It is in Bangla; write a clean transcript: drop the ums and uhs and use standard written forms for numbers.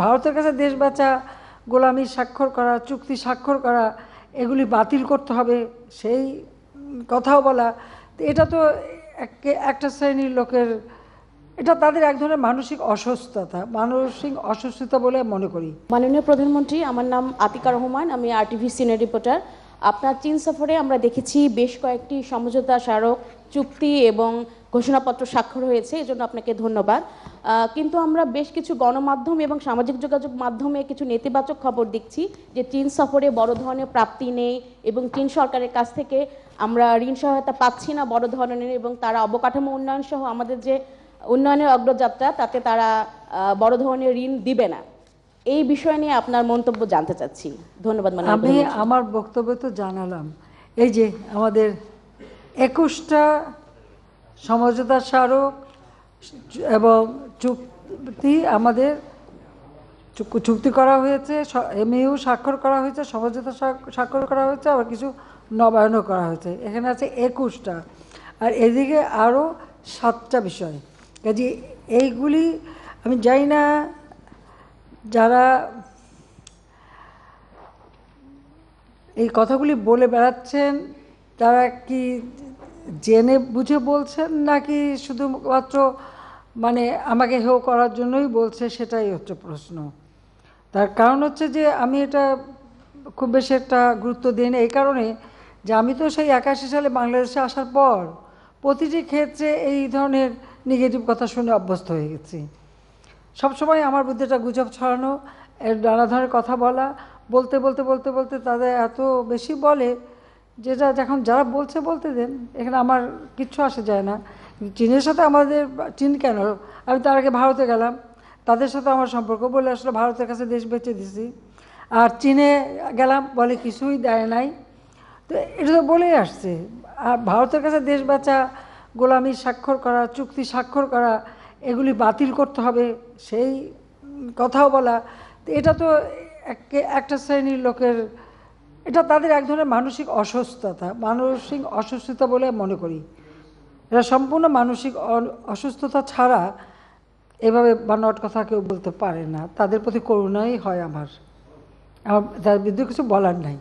ভারতের কাছে দেশ বাঁচা, গোলামি স্বাক্ষর করা, চুক্তি স্বাক্ষর করা, এগুলি বাতিল করতে হবে সেই কথাও বলা, এটা তো একটা শ্রেণীর লোকের, এটা তাদের এক ধরনের মানসিক অসুস্থতা বলে মনে করি। মাননীয় প্রধানমন্ত্রী, আমার নাম আতিকা রহমান, আমি RTV সিনিয়র রিপোর্টার। আপনার চীন সফরে আমরা দেখেছি বেশ কয়েকটি সমঝোতা স্মারক, চুক্তি এবং ঘোষণাপত্র স্বাক্ষর হয়েছে, এজন্য আপনাকে ধন্যবাদ। কিন্তু আমরা বেশ কিছু গণমাধ্যম এবং সামাজিক যোগাযোগ মাধ্যমে কিছু নেতিবাচক খবর দেখছি যে চীন সফরে বড় ধরনের প্রাপ্তি নেই এবং চীন সরকারের কাছ থেকে আমরা ঋণ সহায়তা পাচ্ছি না বড় ধরনের, এবং তারা অবকাঠামো উন্নয়ন সহ আমাদের যে উন্নয়নের অগ্রযাত্রা তাতে তারা বড় ধরনের ঋণ দিবে না। এই বিষয় নিয়ে আপনার মন্তব্য জানতে চাচ্ছি। ধন্যবাদ। আমি আমার বক্তব্য তো জানালাম, এই যে আমাদের 21টা সমঝোতা স্মারক এবং চুক্তি আমাদের চুক্তি করা হয়েছে, MOU স্বাক্ষর করা হয়েছে, সমঝোতা স্বাক্ষর করা হয়েছে, আবার কিছু নবায়নও করা হয়েছে। এখানে আছে 21টা, আর এদিকে আরও 7টা বিষয়। কাজে এইগুলি আমি জানি না যারা এই কথাগুলি বলে বেড়াচ্ছেন তারা কি জেনে বুঝে বলছেন নাকি শুধুমাত্র মানে আমাকে হেয় করার জন্যই বলছে, সেটাই হচ্ছে প্রশ্ন। তার কারণ হচ্ছে যে আমি এটা খুব বেশি একটা গুরুত্ব দিই না, এই কারণে যে আমি তো সেই 81 সালে বাংলাদেশে আসার পর প্রতিটি ক্ষেত্রে এই ধরনের নেগেটিভ কথা শুনে অভ্যস্ত হয়ে গেছি। সবসময় আমার বুদ্ধি একটা গুজব ছড়ানো, নানা ধরনের কথা বলা, বলতে বলতে বলতে বলতে তাদের এত বেশি বলে যেটা যখন যারা বলছে বলতে দেন, এখানে আমার কিচ্ছু আসে যায় না। চীনের সাথে আমাদের, চীন কেন, আমি তার আগে ভারতে গেলাম, তাদের সাথে আমার সম্পর্ক বলে আসলে ভারতের কাছে দেশ বেঁচে দিছি, আর চীনে গেলাম বলে কিছুই দেয় নাই, তো এটা তো বলেই আসছে। আর ভারতের কাছে দেশ বাঁচা, গোলামি স্বাক্ষর করা, চুক্তি স্বাক্ষর করা, এগুলি বাতিল করতে হবে সেই কথাও বলা, এটা তো একটা শ্রেণীর লোকের, এটা তাদের এক ধরনের মানসিক অসুস্থতা বলে মনে করি। এটা সম্পূর্ণ মানসিক অসুস্থতা ছাড়া এভাবে বানোয়াট কথা কেউ বলতে পারে না। তাদের প্রতি করুণাই হয় আমার, তার বিরুদ্ধে কিছু বলার নাই।